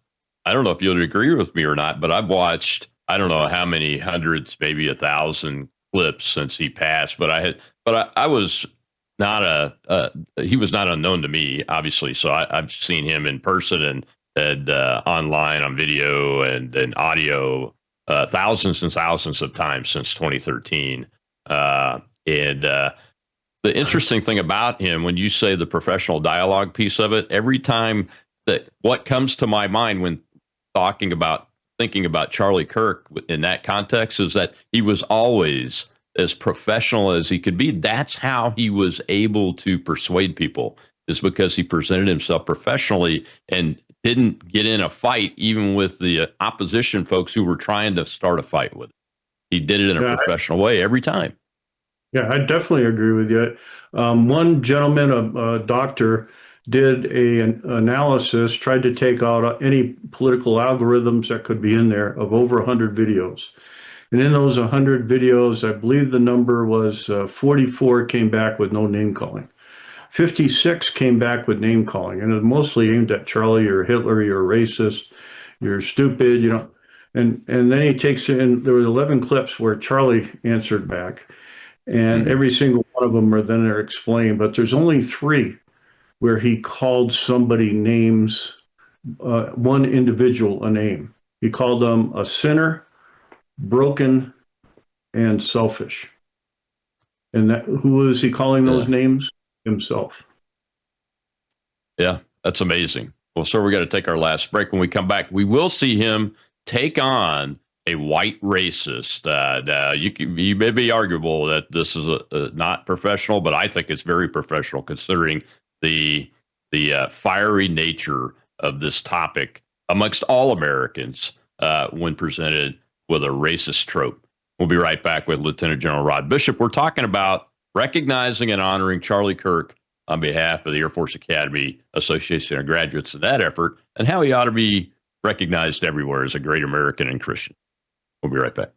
don't know if you'll agree with me or not, but I've watched I don't know how many hundreds, maybe 1,000 clips since he passed. But I was not he was not unknown to me, obviously. So I've seen him in person and online on video and audio thousands and thousands of times since 2013. The interesting thing about him, when you say the professional dialogue piece of it, every time that what comes to my mind when thinking about Charlie Kirk in that context is that he was always as professional as he could be. That's how he was able to persuade people, is because he presented himself professionally and didn't get in a fight even with the opposition folks who were trying to start a fight with him. He did it in a professional way every time. Yeah, I definitely agree with you. One gentleman, a doctor, did an analysis, tried to take out any political algorithms that could be in there of over 100 videos. And in those 100 videos, I believe the number was 44 came back with no name calling. 56 came back with name calling, and it was mostly aimed at Charlie or Hitler, you're a racist, you're stupid, And then he takes in, there was 11 clips where Charlie answered back. And every single one of them are then they're explained, but there's only 3 where he called somebody names, one individual a name. He called them a sinner, broken, and selfish. And that, who is he calling those names? Himself. Yeah, that's amazing. Well, sir, we got to take our last break. When we come back, we will see him take on a white racist. You may be arguable that this is not professional, but I think it's very professional considering the fiery nature of this topic amongst all Americans when presented with a racist trope. We'll be right back with Lieutenant General Rod Bishop. We're talking about recognizing and honoring Charlie Kirk on behalf of the Air Force Academy Association of Graduates in that effort, and how he ought to be recognized everywhere as a great American and Christian. We'll be right back.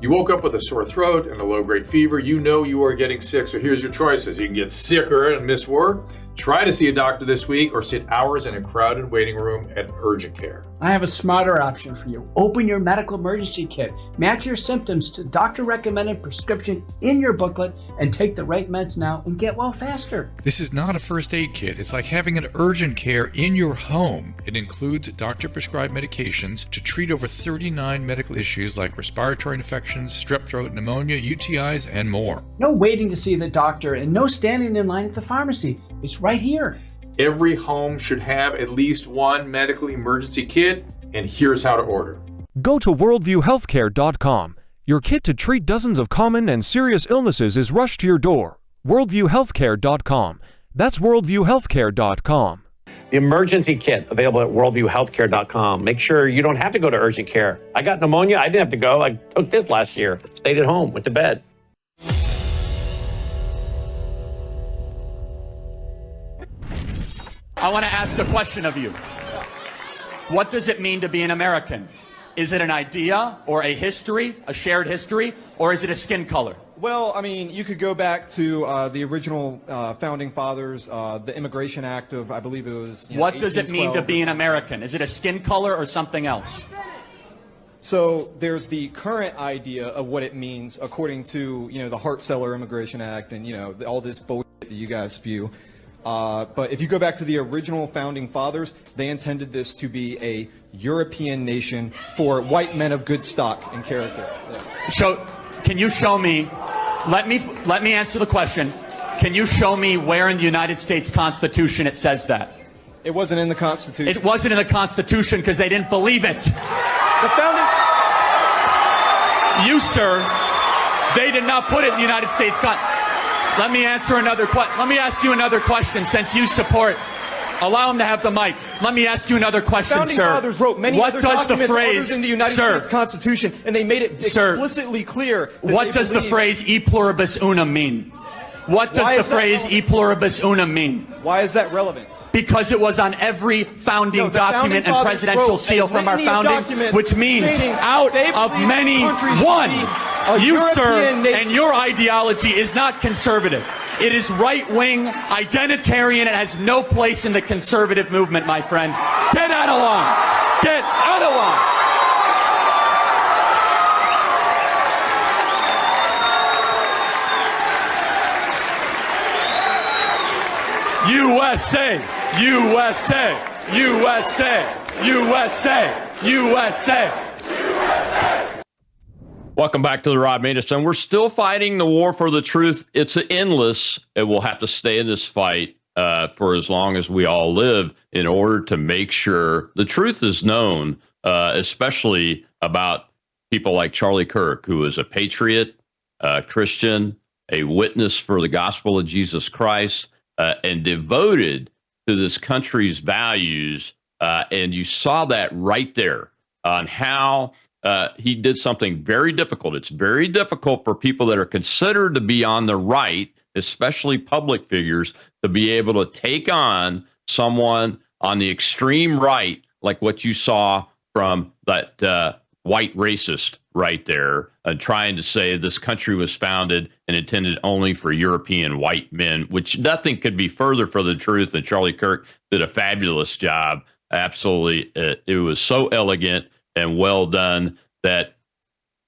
You woke up with a sore throat and a low-grade fever. You know you are getting sick, so here's your choices. You can get sicker and miss work, try to see a doctor this week, or sit hours in a crowded waiting room at urgent care. I have a smarter option for you. Open your medical emergency kit. Match your symptoms to doctor-recommended prescription in your booklet and take the right meds now and get well faster. This is not a first aid kit. It's like having an urgent care in your home. It includes doctor-prescribed medications to treat over 39 medical issues like respiratory infections, strep throat, pneumonia, UTIs, and more. No waiting to see the doctor and no standing in line at the pharmacy. It's right here. Every home should have at least one medical emergency kit, and here's how to order. Go to worldviewhealthcare.com. Your kit to treat dozens of common and serious illnesses is rushed to your door. worldviewhealthcare.com. That's worldviewhealthcare.com. The emergency kit available at worldviewhealthcare.com. Make sure you don't have to go to urgent care. I got pneumonia. I didn't have to go. I took this last year. Stayed at home, went to bed. I want to ask a question of you. What does it mean to be an American? Is it an idea or a history, a shared history, or is it a skin color? Well, I mean, you could go back to the original founding fathers, the Immigration Act of, I believe it was. What does it mean to be an American? Is it a skin color or something else? So there's the current idea of what it means according to, the Hart-Celler Immigration Act and, all this bullshit that you guys spew. But if you go back to the original founding fathers, they intended this to be a European nation for white men of good stock and character. Yeah. So, can you show me? Let me answer the question. Can you show me where in the United States Constitution it says that? It wasn't in the Constitution. It wasn't in the Constitution because they didn't believe it. The founding. You, sir, they did not put it in the United States Constitution. Let me answer another question. Let me ask you another question since you support. Allow him to have the mic. Let me ask you another question, founding sir. Fathers wrote many what other does the documents phrase, other than the United sir, States Constitution, and they made it explicitly clear. What does the phrase "e pluribus unum" mean? What does the phrase "e pluribus unum" mean? Why is that relevant? Because it was on every founding document and presidential seal from our founding, which means out of many, one. You, sir, and your ideology is not conservative. It is right-wing, identitarian. It has no place in the conservative movement, my friend. Get out of line. Get out of line. USA, USA, USA, USA, USA. Welcome back to the Rod Maness, and we're still fighting the war for the truth. It's endless, and we'll have to stay in this fight for as long as we all live in order to make sure the truth is known, especially about people like Charlie Kirk, who is a patriot, a Christian, a witness for the gospel of Jesus Christ, and devoted to this country's values. And you saw that right there on how he did something very difficult. It's very difficult for people that are considered to be on the right, especially public figures, to be able to take on someone on the extreme right, like what you saw from that white racist right there, trying to say this country was founded and intended only for European white men, which nothing could be further from the truth. And Charlie Kirk did a fabulous job. Absolutely. It was so elegant and well done that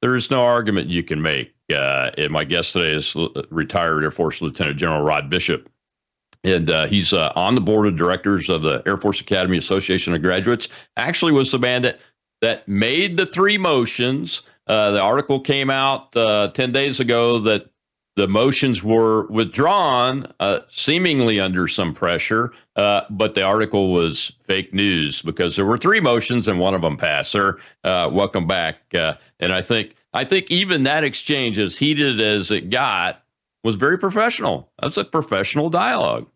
there is no argument you can make. And my guest today is retired Air Force Lieutenant General Rod Bishop. And he's on the board of directors of the Air Force Academy Association of Graduates. Actually was the man that made the 3 motions. The article came out 10 days ago that the motions were withdrawn, seemingly under some pressure, but the article was fake news because there were 3 motions and one of them passed. Sir, welcome back. And I think even that exchange, as heated as it got, was very professional. That's a professional dialogue.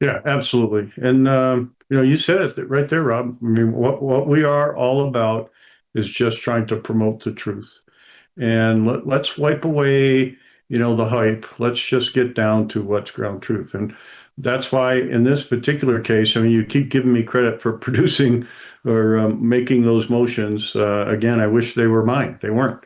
Yeah, absolutely. And, you said it right there, Rob. I mean, what we are all about is just trying to promote the truth. And let's wipe away, the hype. Let's just get down to what's ground truth. And that's why in this particular case, I mean, you keep giving me credit for producing or making those motions. Again, I wish they were mine. They weren't.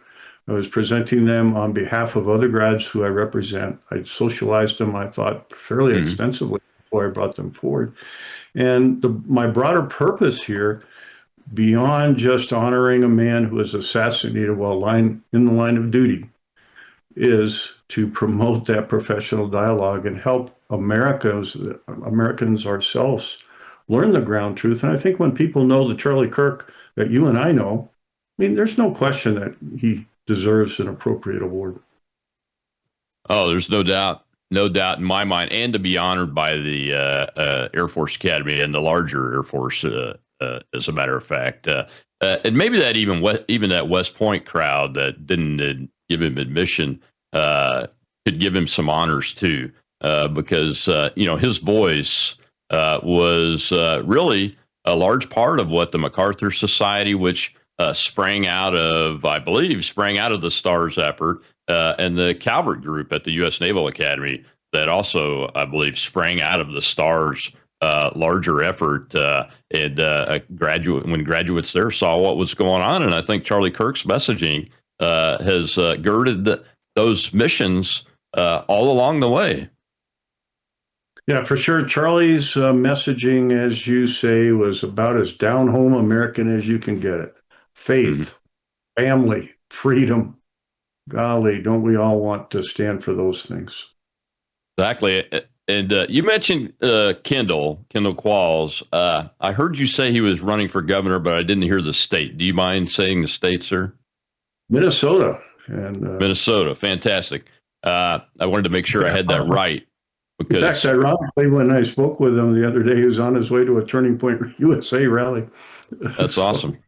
I was presenting them on behalf of other grads who I represent. I socialized them, I thought, fairly extensively before I brought them forward. And my broader purpose here, beyond just honoring a man who was assassinated while in the line of duty, is to promote that professional dialogue and help Americans ourselves learn the ground truth. And I think when people know the Charlie Kirk that you and I know, I mean, there's no question that he deserves an appropriate award. Oh, there's no doubt in my mind, and to be honored by the Air Force Academy and the larger Air Force, as a matter of fact. And maybe that even that West Point crowd that didn't give him admission could give him some honors too, because his voice was really a large part of what the MacArthur Society, which sprang out of the STARS effort, and the Calvert Group at the U.S. Naval Academy that also, I believe, sprang out of the STARS larger effort. And when graduates there saw what was going on, and I think Charlie Kirk's messaging has girded those missions all along the way. Yeah, for sure. Charlie's messaging, as you say, was about as down-home American as you can get it. Faith, family, freedom. Golly, don't we all want to stand for those things? Exactly. And you mentioned Kendall Qualls. I heard you say he was running for governor, but I didn't hear the state. Do you mind saying the state, sir? Minnesota. Minnesota. Fantastic. I wanted to make sure I had that right. Because, in fact, ironically, when I spoke with him the other day, he was on his way to a Turning Point USA rally. That's awesome.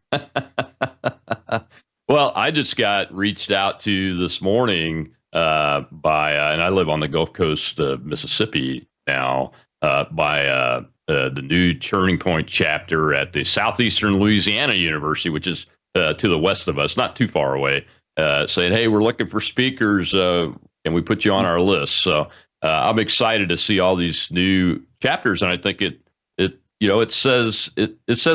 Well, I just got reached out to this morning by, and I live on the Gulf Coast of Mississippi now, by the new Turning Point chapter at the Southeastern Louisiana University, which is to the west of us, not too far away, saying, hey, we're looking for speakers. Can we put you on our list? So I'm excited to see all these new chapters. And I think it says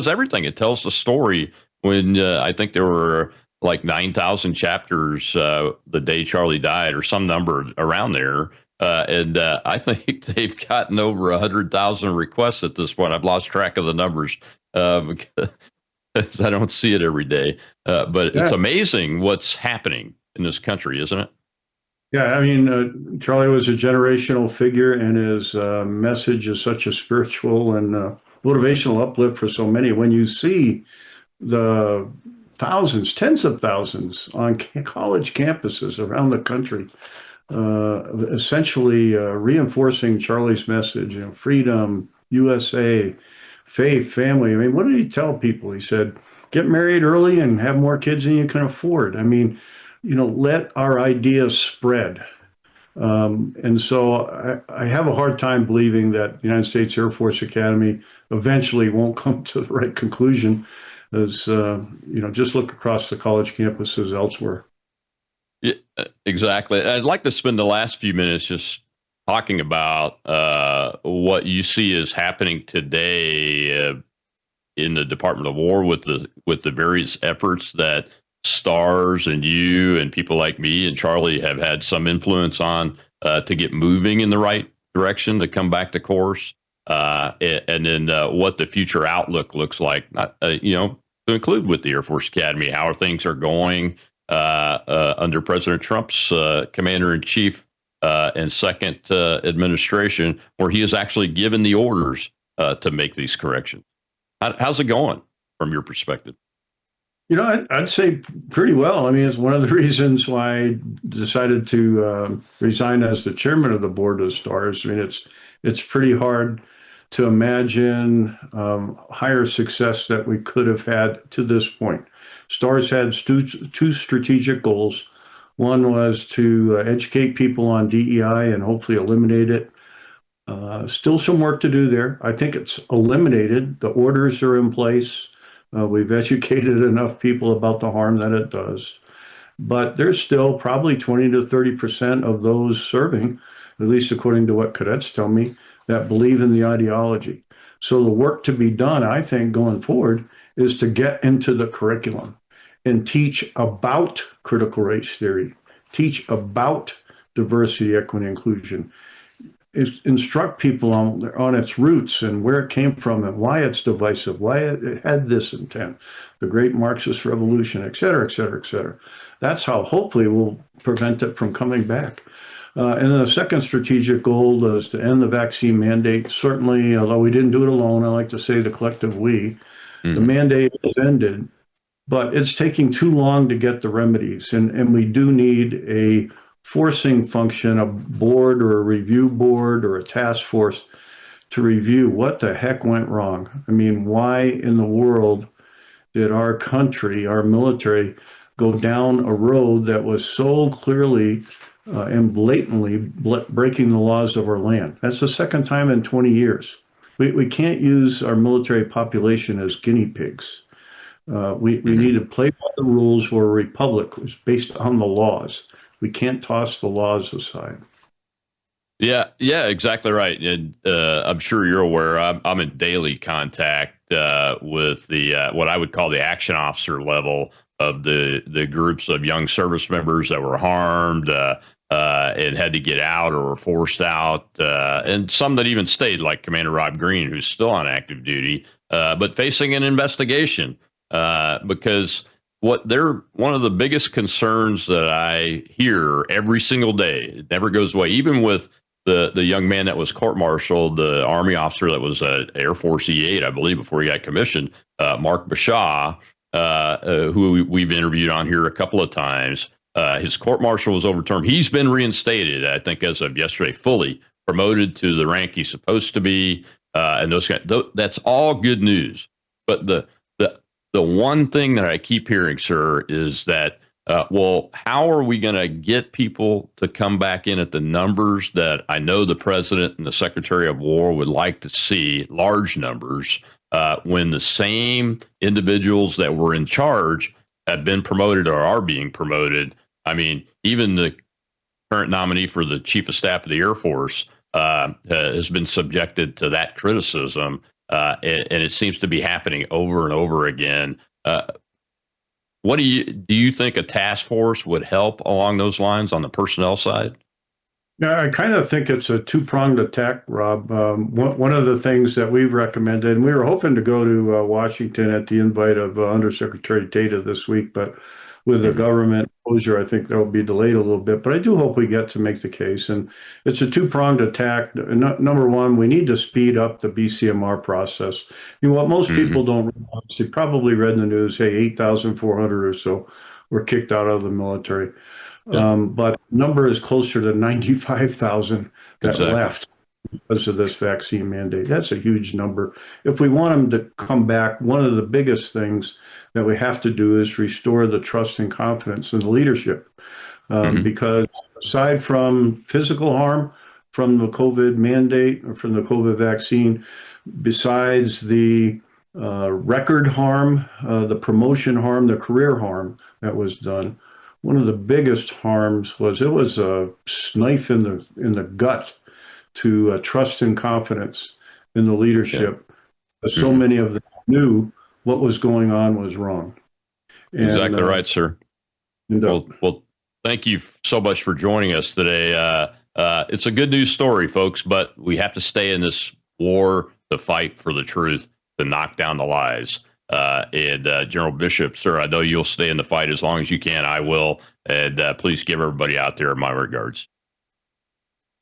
everything. It tells the story. When I think there were like 9,000 chapters the day Charlie died, or some number around there. And I think they've gotten over 100,000 requests at this point. I've lost track of the numbers because I don't see it every day. But it's amazing what's happening in this country, isn't it? Yeah, I mean, Charlie was a generational figure, and his message is such a spiritual and motivational uplift for so many. When you see the thousands, tens of thousands on college campuses around the country, essentially reinforcing Charlie's message, freedom, USA, faith, family. I mean, what did he tell people? He said, get married early and have more kids than you can afford. I mean, let our ideas spread. And so I have a hard time believing that the United States Air Force Academy eventually won't come to the right conclusion. As just look across the college campuses elsewhere. Yeah, exactly. I'd like to spend the last few minutes just talking about what you see is happening today in the Department of War with the various efforts that STARS and you and people like me and Charlie have had some influence on to get moving in the right direction, to come back to course. And then what the future outlook looks like, to include with the Air Force Academy, how things are going under President Trump's commander-in-chief and second administration, where he has actually given the orders to make these corrections. How's it going from your perspective? I'd say pretty well. I mean, it's one of the reasons why I decided to resign as the chairman of the board of STARS. I mean, it's pretty hard to imagine higher success that we could have had to this point. STARS had two strategic goals. One was to educate people on DEI and hopefully eliminate it. Still some work to do there. I think it's eliminated. The orders are in place. We've educated enough people about the harm that it does. But there's still probably 20 to 30% of those serving, at least according to what cadets tell me, that believe in the ideology. So the work to be done, I think, going forward, is to get into the curriculum and teach about critical race theory, teach about diversity, equity, inclusion, instruct people on its roots and where it came from and why it's divisive, why it had this intent, the great Marxist revolution, et cetera, et cetera, et cetera. That's how hopefully we'll prevent it from coming back. And the second strategic goal is to end the vaccine mandate. Certainly, although we didn't do it alone, I like to say the collective we, the mandate is ended, but it's taking too long to get the remedies. And we do need a forcing function, a board or a review board or a task force to review what the heck went wrong. I mean, why in the world did our country, our military, go down a road that was so clearly and blatantly breaking the laws of our land? That's the second time in 20 years. We can't use our military population as guinea pigs. We need to play by the rules. We're a republic based on the laws. We can't toss the laws aside. Yeah, exactly right. And I'm sure you're aware, I'm in daily contact with the what I would call the action officer level of the groups of young service members that were harmed and had to get out or were forced out, and some that even stayed, like Commander Rob Green, who's still on active duty, but facing an investigation because one of the biggest concerns that I hear every single day, it never goes away, even with the young man that was court-martialed, the Army officer that was Air Force E8, I believe, before he got commissioned, Mark Bashaw, who we've interviewed on here a couple of times. His court-martial was overturned. He's been reinstated, I think, as of yesterday, fully promoted to the rank he's supposed to be, and those guys. That's all good news. But the one thing that I keep hearing, sir, is that, well, how are we going to get people to come back in at the numbers that I know the president and the Secretary of War would like to see, large numbers, when the same individuals that were in charge have been promoted or are being promoted? I mean, even the current nominee for the Chief of Staff of the Air Force has been subjected to that criticism. And it seems to be happening over and over again. What do you think a task force would help along those lines on the personnel side? Yeah, I kind of think it's a two-pronged attack, Rob. One of the things that we've recommended, and we were hoping to go to Washington at the invite of Undersecretary Tata this week, but with the government closure, I think that'll be delayed a little bit. But I do hope we get to make the case. And it's a two-pronged attack. Number one, we need to speed up the BCMR process. What most people don't realize, they probably read in the news, hey, 8,400 or so were kicked out of the military. But the number is closer to 95,000 that left because of this vaccine mandate. That's a huge number. If we want them to come back, one of the biggest things that we have to do is restore the trust and confidence in the leadership. Because aside from physical harm from the COVID mandate or from the COVID vaccine, besides the record harm, the promotion harm, the career harm that was done, one of the biggest harms was it was a knife in the gut to trust and confidence in the leadership. So many of them knew what was going on was wrong. And, exactly right, sir. Well, thank you so much for joining us today. It's a good news story, folks, but we have to stay in this war to fight for the truth, to knock down the lies. And General Bishop, sir, I know you'll stay in the fight as long as you can. I will. And please give everybody out there my regards.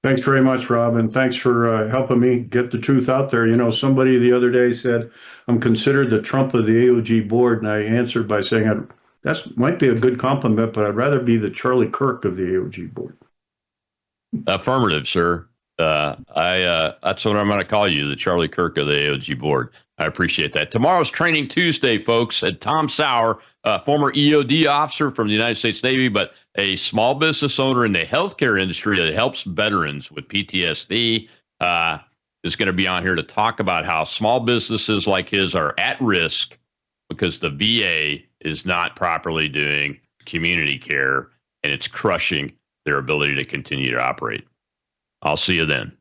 Thanks very much, Rob, and thanks for helping me get the truth out there. You know, somebody the other day said, I'm considered the Trump of the AOG board, and I answered by saying, that might be a good compliment, but I'd rather be the Charlie Kirk of the AOG board. Affirmative, sir. That's what I'm going to call you, the Charlie Kirk of the AOG board. I appreciate that. Tomorrow's Training Tuesday, folks, at Tom Sauer, former EOD officer from the United States Navy, but a small business owner in the healthcare industry that helps veterans with PTSD, is going to be on here to talk about how small businesses like his are at risk because the VA is not properly doing community care, and it's crushing their ability to continue to operate. I'll see you then.